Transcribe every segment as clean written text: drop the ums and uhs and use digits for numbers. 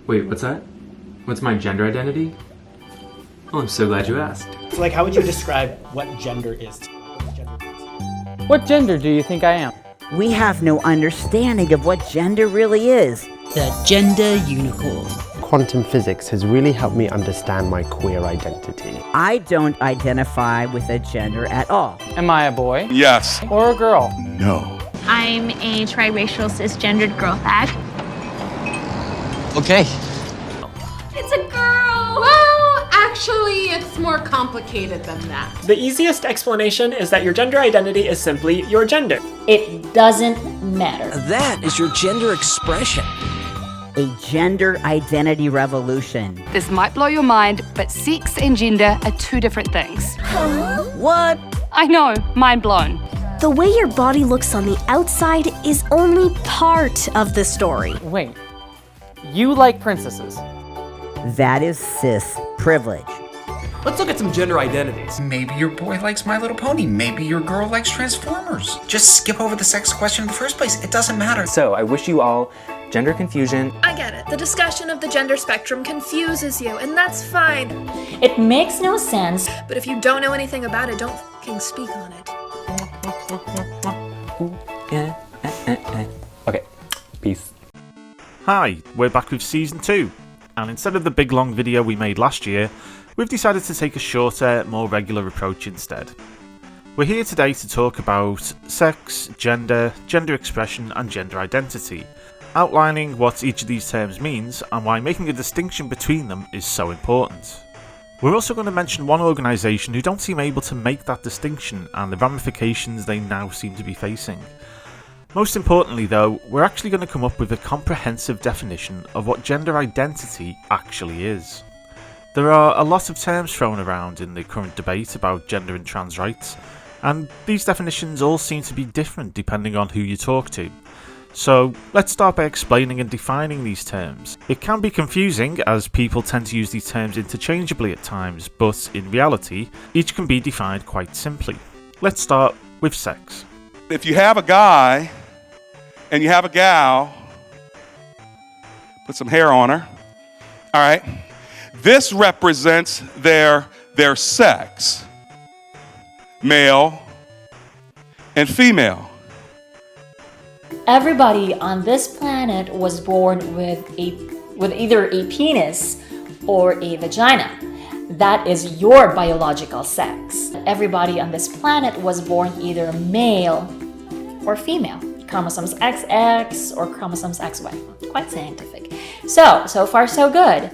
Wait, what's that? What's my gender identity? Oh, I'm so glad you asked. So, like, how would you describe what gender is? What gender do you think I am? We have no understanding of what gender really is. The gender unicorn. Quantum physics has really helped me understand my queer identity. I don't identify with a gender at all. Am I a boy? Yes. Or a girl? No. I'm a triracial cisgendered girl fag. Okay. It's a girl! Well, actually, it's more complicated than that. The easiest explanation is that your gender identity is simply your gender. It doesn't matter. That is your gender expression. A gender identity revolution. This might blow your mind, but sex and gender are two different things. What? I know, mind blown. The way your body looks on the outside is only part of the story. Wait, you like princesses? That is cis privilege. Let's look at some gender identities. Maybe your boy likes My Little Pony. Maybe your girl likes Transformers. Just skip over the sex question in the first place. It doesn't matter. So, I wish you all gender confusion. I get it. The discussion of the gender spectrum confuses you, and that's fine. It makes no sense. But if you don't know anything about it, don't fucking speak on it. Okay, peace. Hi, we're back with Season 2, and instead of the big long video we made last year, we've decided to take a shorter, more regular approach instead. We're here today to talk about sex, gender, gender expression and gender identity, outlining what each of these terms means and why making a distinction between them is so important. We're also going to mention one organisation who don't seem able to make that distinction and the ramifications they now seem to be facing. Most importantly though, we're actually going to come up with a comprehensive definition of what gender identity actually is. There are a lot of terms thrown around in the current debate about gender and trans rights, and these definitions all seem to be different depending on who you talk to. So let's start by explaining and defining these terms. It can be confusing as people tend to use these terms interchangeably at times, but in reality, each can be defined quite simply. Let's start with sex. If you have a guy and you have a gal, put some hair on her, all right? This represents their sex, male and female. Everybody on this planet was born with either a penis or a vagina. That is your biological sex. Everybody on this planet was born either male or female. Chromosomes XX or chromosomes XY. Quite scientific. So far so good.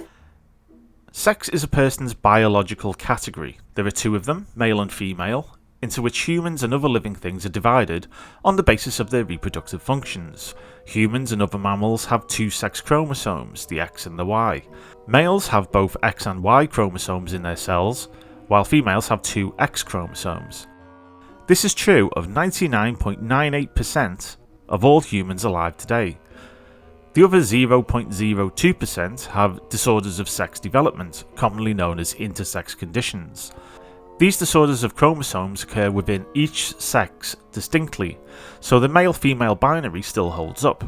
Sex is a person's biological category. There are two of them, male and female, into which humans and other living things are divided on the basis of their reproductive functions. Humans and other mammals have two sex chromosomes, the X and the Y. Males have both X and Y chromosomes in their cells, while females have two X chromosomes. This is true of 99.98% of all humans alive today. The other 0.02% have disorders of sex development, commonly known as intersex conditions. These disorders of chromosomes occur within each sex distinctly, so the male-female binary still holds up.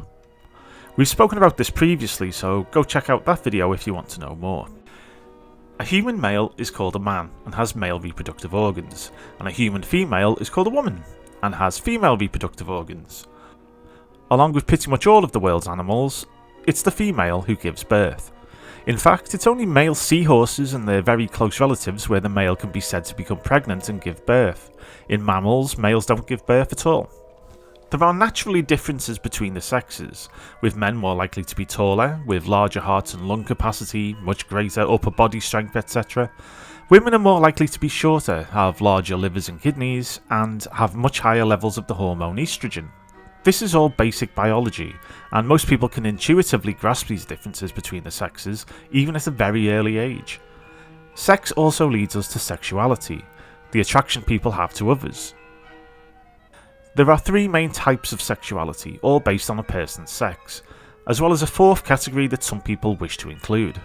We've spoken about this previously, so go check out that video if you want to know more. A human male is called a man and has male reproductive organs, and a human female is called a woman and has female reproductive organs. Along with pretty much all of the world's animals, it's the female who gives birth. In fact, it's only male seahorses and their very close relatives where the male can be said to become pregnant and give birth. In mammals, males don't give birth at all. There are naturally differences between the sexes, with men more likely to be taller, with larger heart and lung capacity, much greater upper body strength, etc. Women are more likely to be shorter, have larger livers and kidneys, and have much higher levels of the hormone estrogen. This is all basic biology, and most people can intuitively grasp these differences between the sexes, even at a very early age. Sex also leads us to sexuality, the attraction people have to others. There are three main types of sexuality, all based on a person's sex, as well as a fourth category that some people wish to include.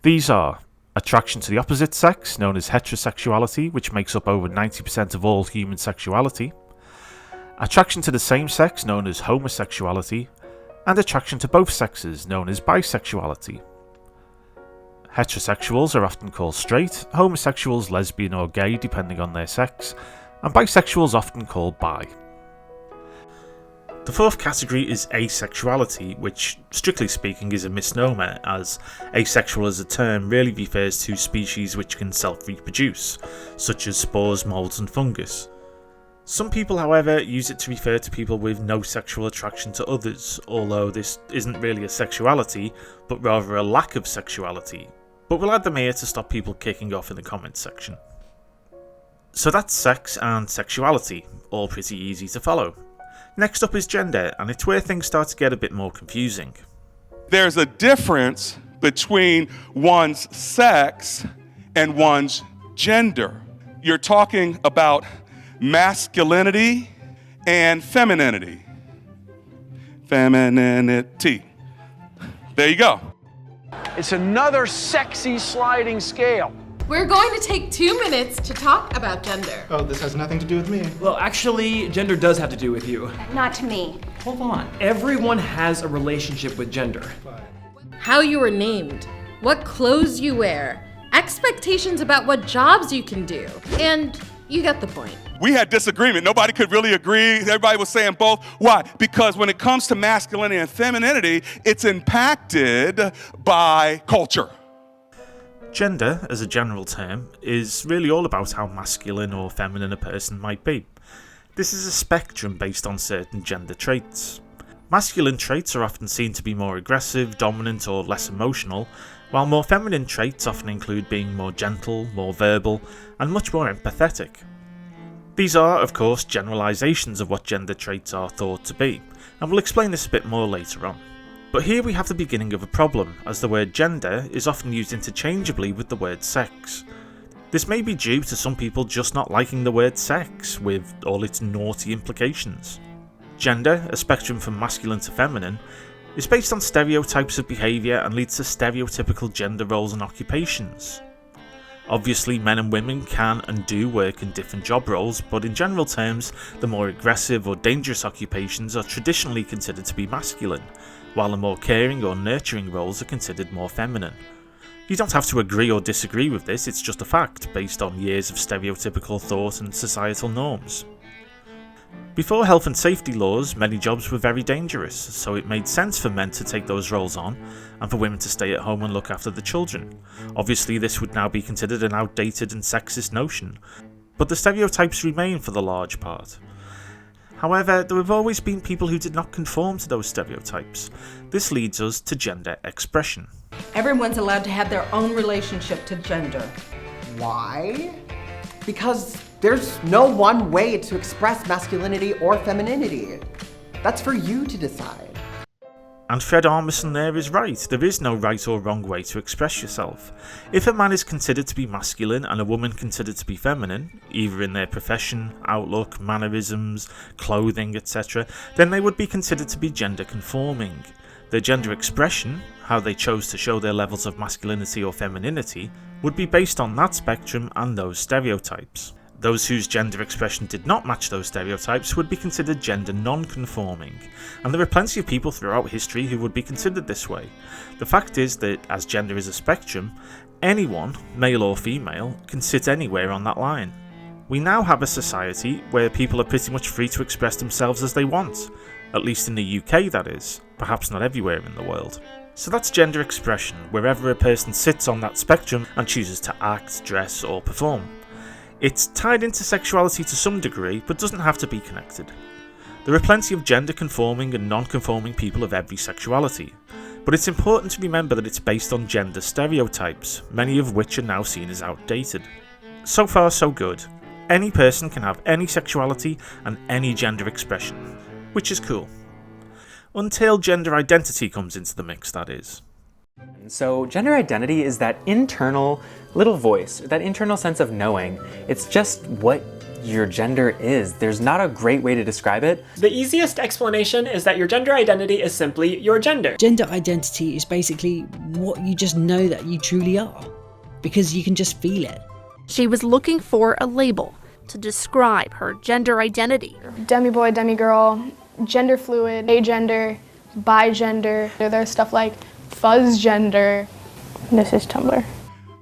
These are attraction to the opposite sex, known as heterosexuality, which makes up over 90% of all human sexuality. Attraction to the same sex, known as homosexuality, and attraction to both sexes, known as bisexuality. Heterosexuals are often called straight, homosexuals lesbian or gay depending on their sex, and bisexuals often called bi. The fourth category is asexuality, which, strictly speaking, is a misnomer, as asexual as a term really refers to species which can self-reproduce, such as spores, molds and fungus. Some people, however, use it to refer to people with no sexual attraction to others, although this isn't really a sexuality, but rather a lack of sexuality. But we'll add them here to stop people kicking off in the comments section. So that's sex and sexuality, all pretty easy to follow. Next up is gender, and it's where things start to get a bit more confusing. There's a difference between one's sex and one's gender. You're talking about masculinity and femininity. Femininity. There you go. It's another sexy sliding scale. We're going to take 2 minutes to talk about gender. Oh, this has nothing to do with me. Well, actually, gender does have to do with you. Not to me. Hold on. Everyone has a relationship with gender. How you were named, what clothes you wear, expectations about what jobs you can do, and you get the point. We had disagreement. Nobody could really agree. Everybody was saying both. Why? Because when it comes to masculinity and femininity, it's impacted by culture. Gender, as a general term, is really all about how masculine or feminine a person might be. This is a spectrum based on certain gender traits. Masculine traits are often seen to be more aggressive, dominant or less emotional, while more feminine traits often include being more gentle, more verbal, and much more empathetic. These are, of course, generalisations of what gender traits are thought to be, and we'll explain this a bit more later on. But here we have the beginning of a problem, as the word gender is often used interchangeably with the word sex. This may be due to some people just not liking the word sex, with all its naughty implications. Gender, a spectrum from masculine to feminine, is based on stereotypes of behaviour and leads to stereotypical gender roles and occupations. Obviously, men and women can and do work in different job roles, but in general terms, the more aggressive or dangerous occupations are traditionally considered to be masculine, while the more caring or nurturing roles are considered more feminine. You don't have to agree or disagree with this, it's just a fact, based on years of stereotypical thought and societal norms. Before health and safety laws, many jobs were very dangerous, so it made sense for men to take those roles on, and for women to stay at home and look after the children. Obviously, this would now be considered an outdated and sexist notion, but the stereotypes remain for the large part. However, there have always been people who did not conform to those stereotypes. This leads us to gender expression. Everyone's allowed to have their own relationship to gender. Why? Because there's no one way to express masculinity or femininity. That's for you to decide. And Fred Armisen there is right, there is no right or wrong way to express yourself. If a man is considered to be masculine and a woman considered to be feminine, either in their profession, outlook, mannerisms, clothing, etc., then they would be considered to be gender conforming. Their gender expression, how they chose to show their levels of masculinity or femininity, would be based on that spectrum and those stereotypes. Those whose gender expression did not match those stereotypes would be considered gender non-conforming, and there are plenty of people throughout history who would be considered this way. The fact is that, as gender is a spectrum, anyone, male or female, can sit anywhere on that line. We now have a society where people are pretty much free to express themselves as they want, at least in the UK that is, perhaps not everywhere in the world. So that's gender expression, wherever a person sits on that spectrum and chooses to act, dress or perform. It's tied into sexuality to some degree, but doesn't have to be connected. There are plenty of gender-conforming and non-conforming people of every sexuality, but it's important to remember that it's based on gender stereotypes, many of which are now seen as outdated. So far, so good. Any person can have any sexuality and any gender expression, which is cool. Until gender identity comes into the mix, that is. So gender identity is that internal little voice, that internal sense of knowing. It's just what your gender is. There's not a great way to describe it. The easiest explanation is that your gender identity is simply your gender. Gender identity is basically what you just know that you truly are, because you can just feel it. She was looking for a label to describe her gender identity. Demi-boy, demi-girl, gender fluid, agender, bi-gender. There's stuff like fuzz gender. This is Tumblr.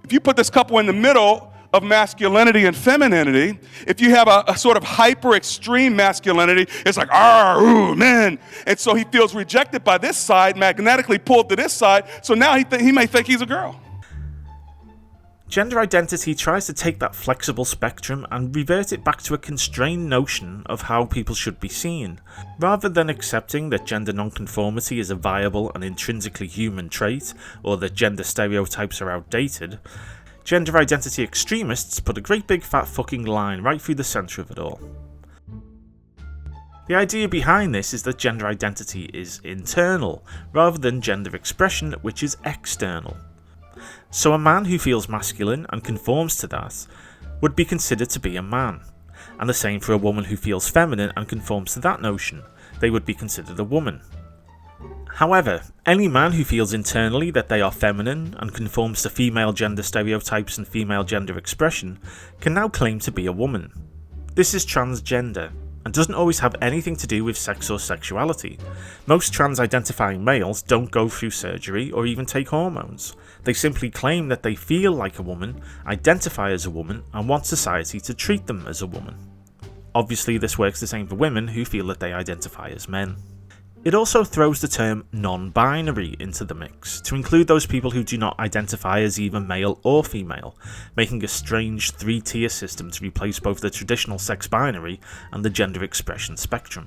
If you put this couple in the middle of masculinity and femininity, if you have a sort of hyper extreme masculinity, it's like, ooh, men. And so he feels rejected by this side, magnetically pulled to this side, so now he may think he's a girl. Gender identity tries to take that flexible spectrum and revert it back to a constrained notion of how people should be seen. Rather than accepting that gender nonconformity is a viable and intrinsically human trait, or that gender stereotypes are outdated, gender identity extremists put a great big fat fucking line right through the centre of it all. The idea behind this is that gender identity is internal, rather than gender expression, which is external. So a man who feels masculine and conforms to that would be considered to be a man, and the same for a woman who feels feminine and conforms to that notion. They would be considered a woman. However, any man who feels internally that they are feminine and conforms to female gender stereotypes and female gender expression can now claim to be a woman. This is transgender, and doesn't always have anything to do with sex or sexuality. Most trans-identifying males don't go through surgery or even take hormones. They simply claim that they feel like a woman, identify as a woman, and want society to treat them as a woman. Obviously, this works the same for women who feel that they identify as men. It also throws the term non-binary into the mix, to include those people who do not identify as either male or female, making a strange three-tier system to replace both the traditional sex binary and the gender expression spectrum.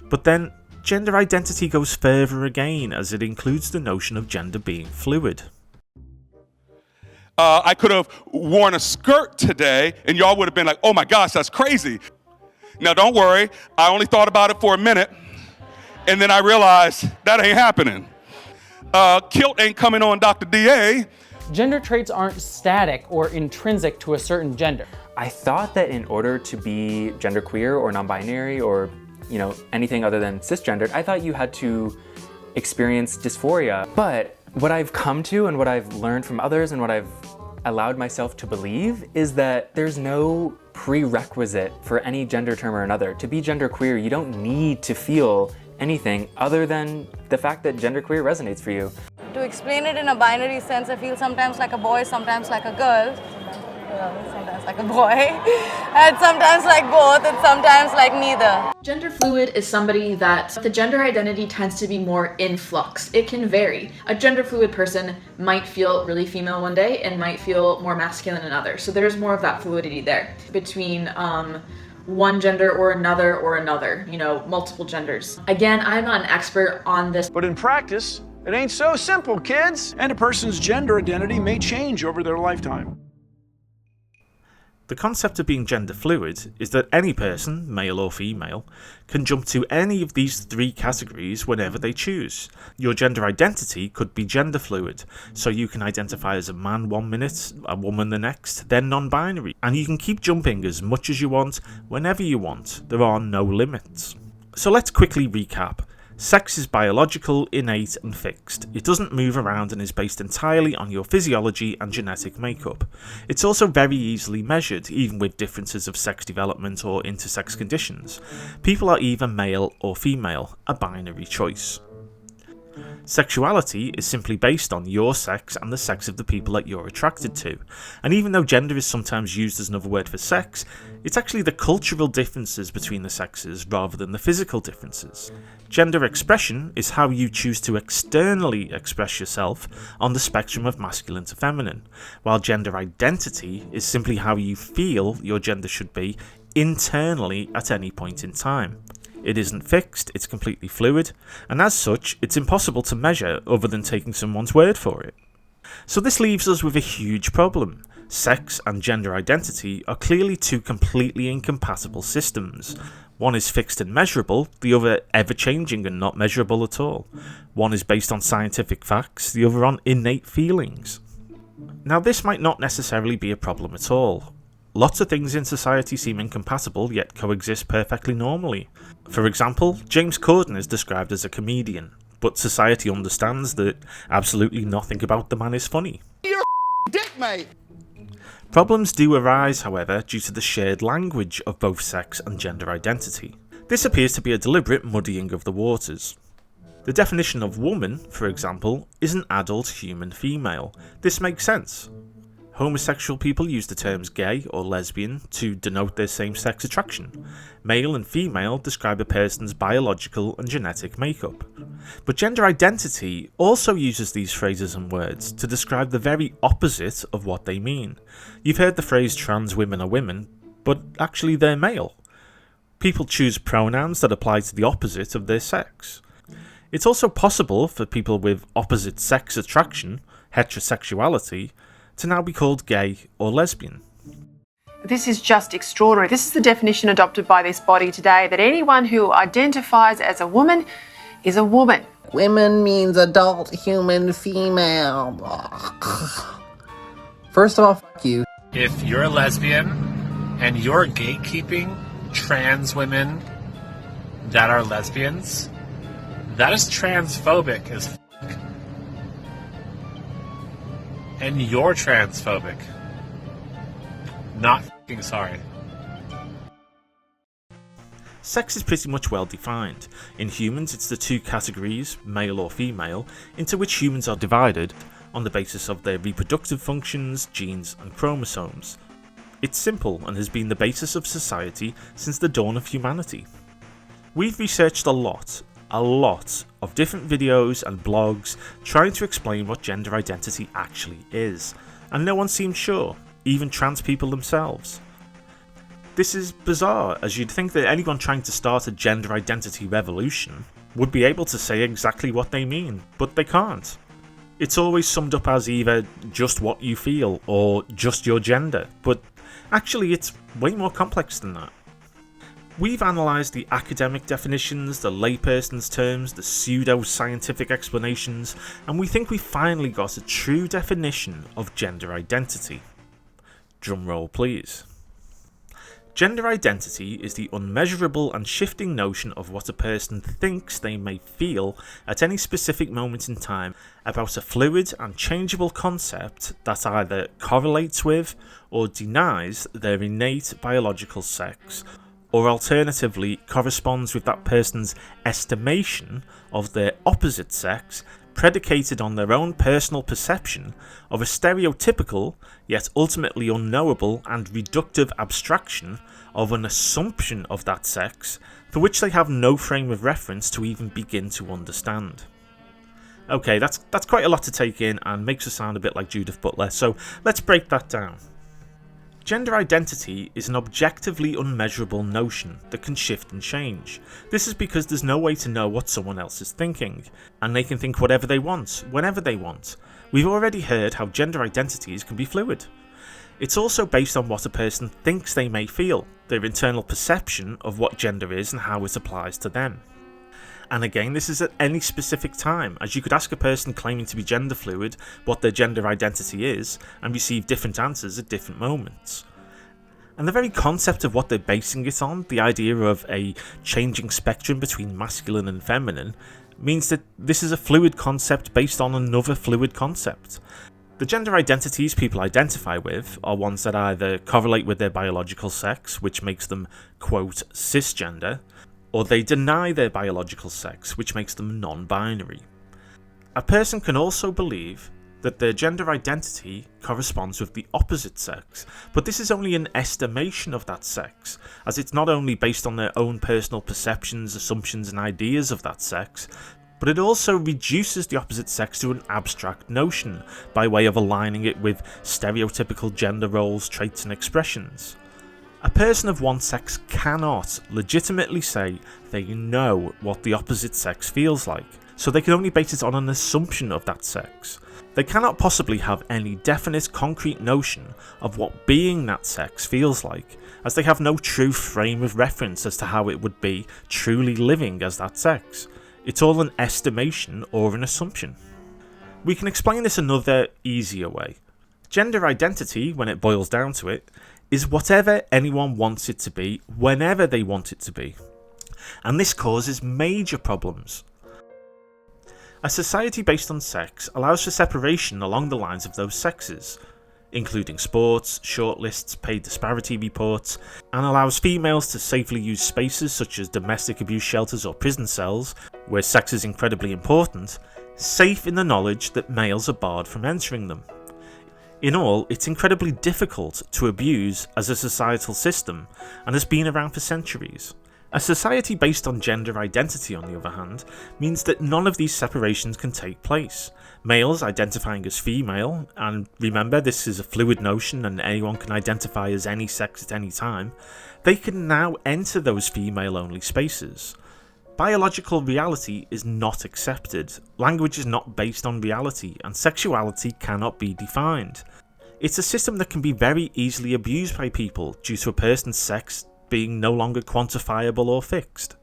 But then, gender identity goes further again, as it includes the notion of gender being fluid. I could have worn a skirt today, and y'all would have been like, oh my gosh, that's crazy. Now don't worry, I only thought about it for a minute, and then I realized that ain't happening. Kilt ain't coming on Dr. D.A. Gender traits aren't static or intrinsic to a certain gender. I thought that in order to be genderqueer or non-binary or, anything other than cisgendered, I thought you had to experience dysphoria. But what I've come to and what I've learned from others and what I've allowed myself to believe is that there's no prerequisite for any gender term or another. To be genderqueer, you don't need to feel anything other than the fact that genderqueer resonates for you. To explain it in a binary sense, I feel sometimes like a boy, sometimes like a girl, sometimes like a boy, and sometimes like both, and sometimes like neither. Gender fluid is somebody that the gender identity tends to be more in flux. It can vary. A gender fluid person might feel really female one day and might feel more masculine another. So there's more of that fluidity there between one gender or another, multiple genders. Again, I'm not an expert on this. But in practice, it ain't so simple, kids. And a person's gender identity may change over their lifetime. The concept of being gender fluid is that any person, male or female, can jump to any of these three categories whenever they choose. Your gender identity could be gender fluid, so you can identify as a man 1 minute, a woman the next, then non-binary, and you can keep jumping as much as you want, whenever you want. There are no limits. So let's quickly recap. Sex is biological, innate and fixed. It doesn't move around and is based entirely on your physiology and genetic makeup. It's also very easily measured, even with differences of sex development or intersex conditions. People are either male or female, a binary choice. Sexuality is simply based on your sex and the sex of the people that you're attracted to. And even though gender is sometimes used as another word for sex, it's actually the cultural differences between the sexes rather than the physical differences. Gender expression is how you choose to externally express yourself on the spectrum of masculine to feminine, while gender identity is simply how you feel your gender should be internally at any point in time. It isn't fixed, it's completely fluid, and as such, it's impossible to measure other than taking someone's word for it. So this leaves us with a huge problem. Sex and gender identity are clearly two completely incompatible systems. One is fixed and measurable, the other ever-changing and not measurable at all. One is based on scientific facts, the other on innate feelings. Now this might not necessarily be a problem at all. Lots of things in society seem incompatible yet coexist perfectly normally. For example, James Corden is described as a comedian, but society understands that absolutely nothing about the man is funny. You're dick, mate! Problems do arise, however, due to the shared language of both sex and gender identity. This appears to be a deliberate muddying of the waters. The definition of woman, for example, is an adult human female. This makes sense. Homosexual people use the terms gay or lesbian to denote their same-sex attraction. Male and female describe a person's biological and genetic makeup. But gender identity also uses these phrases and words to describe the very opposite of what they mean. You've heard the phrase trans women are women, but actually they're male. People choose pronouns that apply to the opposite of their sex. It's also possible for people with opposite sex attraction, heterosexuality, to now be called gay or lesbian. This is just extraordinary. This is the definition adopted by this body today, that anyone who identifies as a woman is a woman. Women means adult human female. First of all, fuck you. If you're a lesbian and you're gatekeeping trans women that are lesbians, that is transphobic as fuck. And you're transphobic. Not fucking sorry. Sex is pretty much well defined. In humans, it's the two categories, male or female, into which humans are divided on the basis of their reproductive functions, genes, and chromosomes. It's simple and has been the basis of society since the dawn of humanity. We've researched a lot of different videos and blogs trying to explain what gender identity actually is, and no one seems sure, even trans people themselves. This is bizarre, as you'd think that anyone trying to start a gender identity revolution would be able to say exactly what they mean, but they can't. It's always summed up as either just what you feel or just your gender, but actually it's way more complex than that. We've analysed the academic definitions, the layperson's terms, the pseudo-scientific explanations, and we think we finally got a true definition of gender identity. Drumroll please. Gender identity is the unmeasurable and shifting notion of what a person thinks they may feel at any specific moment in time about a fluid and changeable concept that either correlates with or denies their innate biological sex, or alternatively corresponds with that person's estimation of their opposite sex, predicated on their own personal perception of a stereotypical, yet ultimately unknowable and reductive abstraction of an assumption of that sex, for which they have no frame of reference to even begin to understand. Okay, that's quite a lot to take in and makes us sound a bit like Judith Butler, so let's break that down. Gender identity is an objectively unmeasurable notion that can shift and change. This is because there's no way to know what someone else is thinking, and they can think whatever they want, whenever they want. We've already heard how gender identities can be fluid. It's also based on what a person thinks they may feel, their internal perception of what gender is and how it applies to them. And again, this is at any specific time, as you could ask a person claiming to be gender fluid what their gender identity is, and receive different answers at different moments. And the very concept of what they're basing it on, the idea of a changing spectrum between masculine and feminine, means that this is a fluid concept based on another fluid concept. The gender identities people identify with are ones that either correlate with their biological sex, which makes them, quote, cisgender, or they deny their biological sex, which makes them non-binary. A person can also believe that their gender identity corresponds with the opposite sex, but this is only an estimation of that sex, as it's not only based on their own personal perceptions, assumptions and ideas of that sex, but it also reduces the opposite sex to an abstract notion by way of aligning it with stereotypical gender roles, traits and expressions. A person of one sex cannot legitimately say they know what the opposite sex feels like, so they can only base it on an assumption of that sex. They cannot possibly have any definite concrete notion of what being that sex feels like, as they have no true frame of reference as to how it would be truly living as that sex. It's all an estimation or an assumption. We can explain this another, easier way. Gender identity, when it boils down to it, is whatever anyone wants it to be, whenever they want it to be. And this causes major problems. A society based on sex allows for separation along the lines of those sexes. including sports, shortlists, paid disparity reports, and allows females to safely use spaces such as domestic abuse shelters or prison cells, where sex is incredibly important, safe in the knowledge that males are barred from entering them. In all, it's incredibly difficult to abuse as a societal system and has been around for centuries. A society based on gender identity, on the other hand, means that none of these separations can take place. Males identifying as female, and remember this is a fluid notion and anyone can identify as any sex at any time, they can now enter those female-only spaces. Biological reality is not accepted, language is not based on reality, and sexuality cannot be defined. It's a system that can be very easily abused by people due to a person's sex being no longer quantifiable or fixed.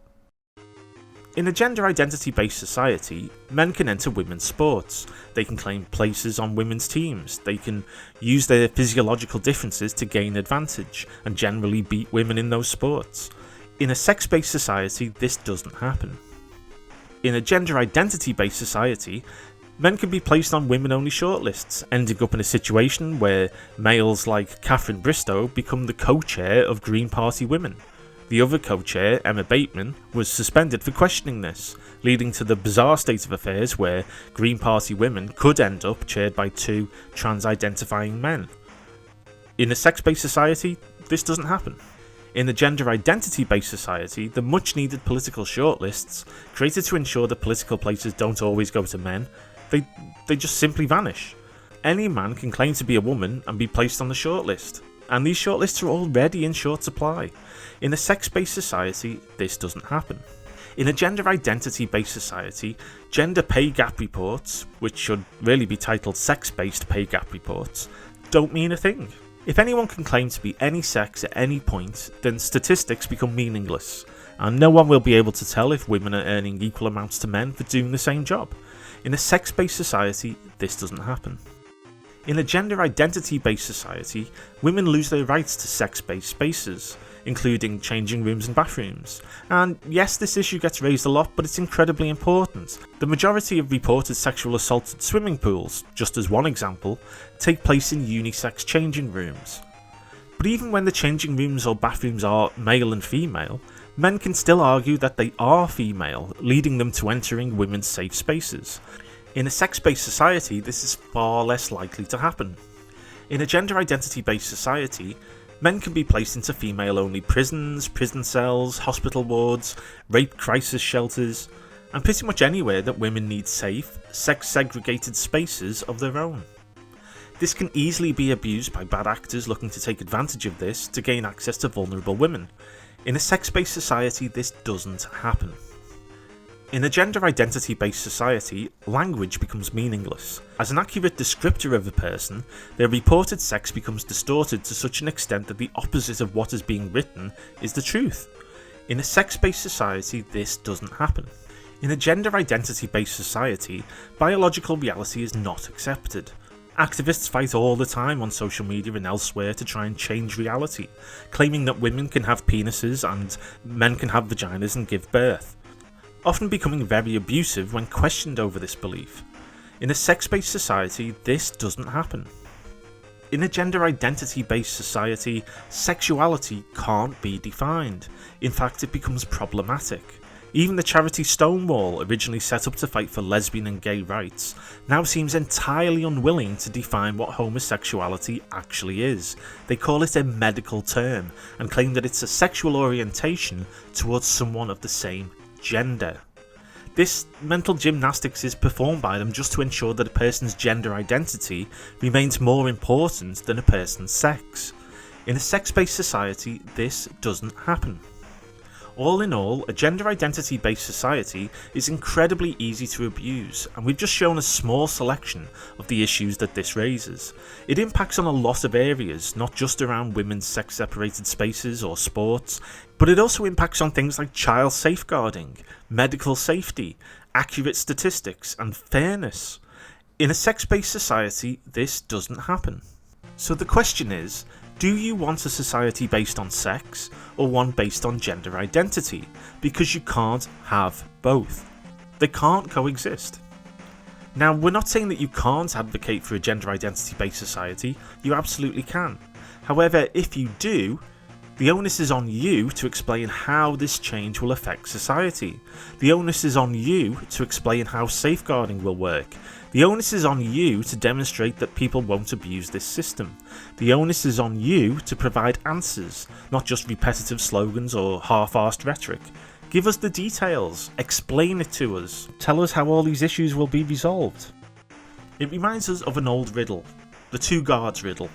In a gender identity-based society, men can enter women's sports, they can claim places on women's teams, they can use their physiological differences to gain advantage, and generally beat women in those sports. In a sex-based society, this doesn't happen. In a gender identity-based society, men can be placed on women-only shortlists, ending up in a situation where males like Catherine Bristow become the co-chair of Green Party women. The other co-chair, Emma Bateman, was suspended for questioning this, leading to the bizarre state of affairs where Green Party women could end up chaired by two trans-identifying men. In a sex-based society, this doesn't happen. In a gender identity-based society, the much-needed political shortlists, created to ensure that political places don't always go to men, they just simply vanish. Any man can claim to be a woman and be placed on the shortlist, and these shortlists are already in short supply. In a sex-based society, this doesn't happen. In a gender identity-based society, gender pay gap reports, which should really be titled sex-based pay gap reports, don't mean a thing. If anyone can claim to be any sex at any point, then statistics become meaningless, and no one will be able to tell if women are earning equal amounts to men for doing the same job. In a sex-based society, this doesn't happen. In a gender identity-based society, women lose their rights to sex-based spaces, including changing rooms and bathrooms. And yes, this issue gets raised a lot, but it's incredibly important. The majority of reported sexual assaults at swimming pools, just as one example, take place in unisex changing rooms. But even when the changing rooms or bathrooms are male and female, men can still argue that they are female, leading them to entering women's safe spaces. In a sex-based society, this is far less likely to happen. In a gender identity-based society, men can be placed into female-only prisons, prison cells, hospital wards, rape crisis shelters, and pretty much anywhere that women need safe, sex-segregated spaces of their own. This can easily be abused by bad actors looking to take advantage of this to gain access to vulnerable women. In a sex-based society, this doesn't happen. In a gender identity-based society, language becomes meaningless. As an accurate descriptor of a person, their reported sex becomes distorted to such an extent that the opposite of what is being written is the truth. In a sex-based society, this doesn't happen. In a gender identity-based society, biological reality is not accepted. Activists fight all the time on social media and elsewhere to try and change reality, claiming that women can have penises and men can have vaginas and give birth, often becoming very abusive when questioned over this belief. In a sex-based society, this doesn't happen. In a gender identity-based society, sexuality can't be defined. In fact, it becomes problematic. Even the charity Stonewall, originally set up to fight for lesbian and gay rights, now seems entirely unwilling to define what homosexuality actually is. They call it a medical term and claim that it's a sexual orientation towards someone of the same gender. This mental gymnastics is performed by them just to ensure that a person's gender identity remains more important than a person's sex. In a sex-based society, this doesn't happen. All in all, a gender identity-based society is incredibly easy to abuse, and we've just shown a small selection of the issues that this raises. It impacts on a lot of areas, not just around women's sex-separated spaces or sports, but it also impacts on things like child safeguarding, medical safety, accurate statistics, and fairness. In a sex-based society, this doesn't happen. So the question is, do you want a society based on sex, or one based on gender identity? Because you can't have both. They can't coexist. Now, we're not saying that you can't advocate for a gender identity-based society, you absolutely can. However, if you do, the onus is on you to explain how this change will affect society. The onus is on you to explain how safeguarding will work. The onus is on you to demonstrate that people won't abuse this system. The onus is on you to provide answers, not just repetitive slogans or half-arsed rhetoric. Give us the details, explain it to us, tell us how all these issues will be resolved. It reminds us of an old riddle, the two guards riddle.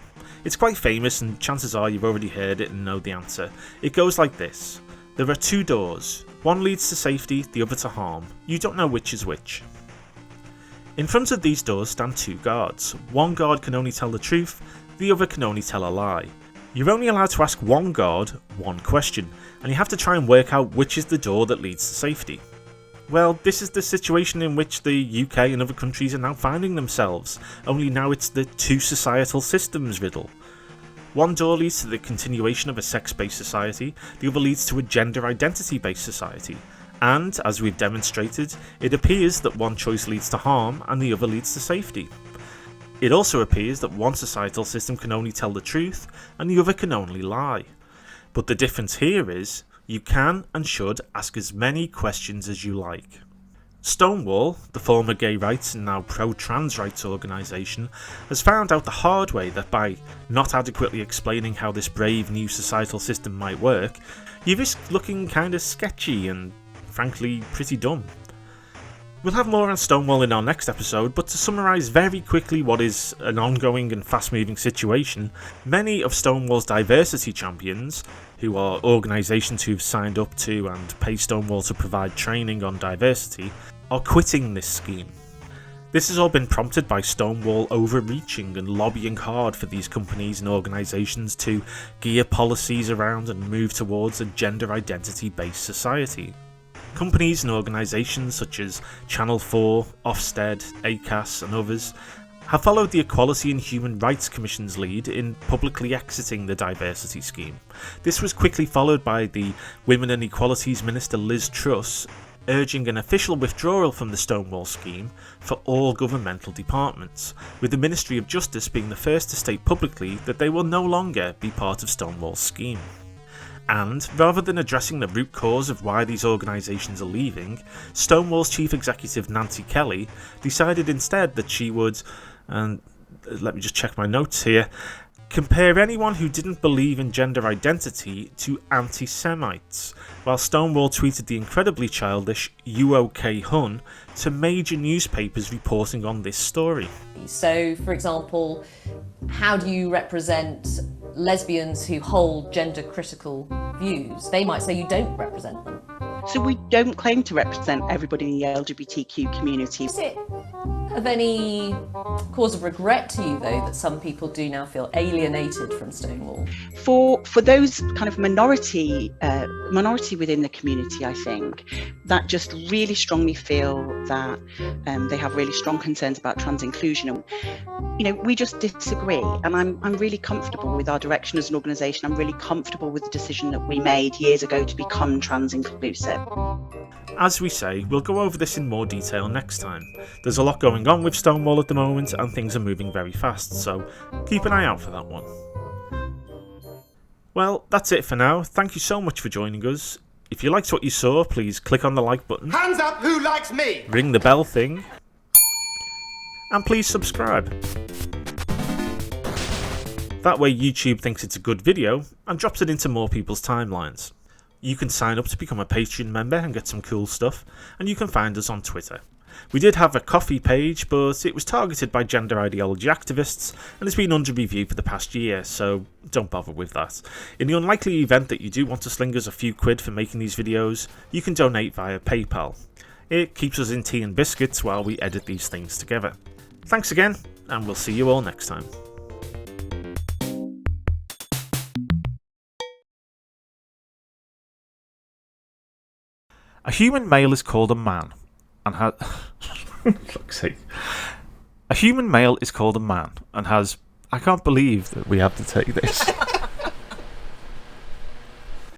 It's quite famous and chances are you've already heard it and know the answer. It goes like this. There are two doors. One leads to safety, the other to harm. You don't know which is which. In front of these doors stand two guards. One guard can only tell the truth, the other can only tell a lie. You're only allowed to ask one guard one question, and you have to try and work out which is the door that leads to safety. Well, this is the situation in which the UK and other countries are now finding themselves, only now it's the two societal systems riddle. One door leads to the continuation of a sex-based society, the other leads to a gender identity-based society. And, as we've demonstrated, it appears that one choice leads to harm and the other leads to safety. It also appears that one societal system can only tell the truth and the other can only lie. But the difference here is, you can and should ask as many questions as you like. Stonewall, the former gay rights and now pro-trans rights organisation, has found out the hard way that by not adequately explaining how this brave new societal system might work, you risk looking kinda sketchy and frankly pretty dumb. We'll have more on Stonewall in our next episode, but to summarise very quickly what is an ongoing and fast-moving situation, many of Stonewall's diversity champions, who are organisations who've signed up to and pay Stonewall to provide training on diversity, are quitting this scheme. This has all been prompted by Stonewall overreaching and lobbying hard for these companies and organisations to gear policies around and move towards a gender identity-based society. Companies and organisations such as Channel 4, Ofsted, ACAS and others have followed the Equality and Human Rights Commission's lead in publicly exiting the diversity scheme. This was quickly followed by the Women and Equalities Minister Liz Truss urging an official withdrawal from the Stonewall scheme for all governmental departments, with the Ministry of Justice being the first to state publicly that they will no longer be part of Stonewall's scheme. And, rather than addressing the root cause of why these organisations are leaving, Stonewall's chief executive Nancy Kelly decided instead that she would, and let me just check my notes here, compare anyone who didn't believe in gender identity to anti-Semites, while Stonewall tweeted the incredibly childish "You OK Hun" to major newspapers reporting on this story. So, for example, how do you represent lesbians who hold gender critical views? They might say you don't represent them. So we don't claim to represent everybody in the LGBTQ community. Is it of any cause of regret to you, though, that some people do now feel alienated from Stonewall? For those kind of minority within the community, I think, that just really strongly feel that they have really strong concerns about trans inclusion. And, you know, we just disagree. And I'm really comfortable with our direction as an organisation. I'm really comfortable with the decision that we made years ago to become trans inclusive. As we say, we'll go over this in more detail next time. There's a lot going on with Stonewall at the moment and things are moving very fast, so keep an eye out for that one. Well, that's it for now. Thank you so much for joining us. If you liked what you saw, please click on the like button. Hands up who likes me! Ring the bell thing. And please subscribe. That way YouTube thinks it's a good video and drops it into more people's timelines. You can sign up to become a Patreon member and get some cool stuff, and you can find us on Twitter. We did have a coffee page, but it was targeted by gender ideology activists and has been under review for the past year, so don't bother with that. In the unlikely event that you do want to sling us a few quid for making these videos, you can donate via PayPal. It keeps us in tea and biscuits while we edit these things together. Thanks again, and we'll see you all next time. A human male is called a man, and has... fuck's sake. A human male is called a man, and has... I can't believe that we have to take this.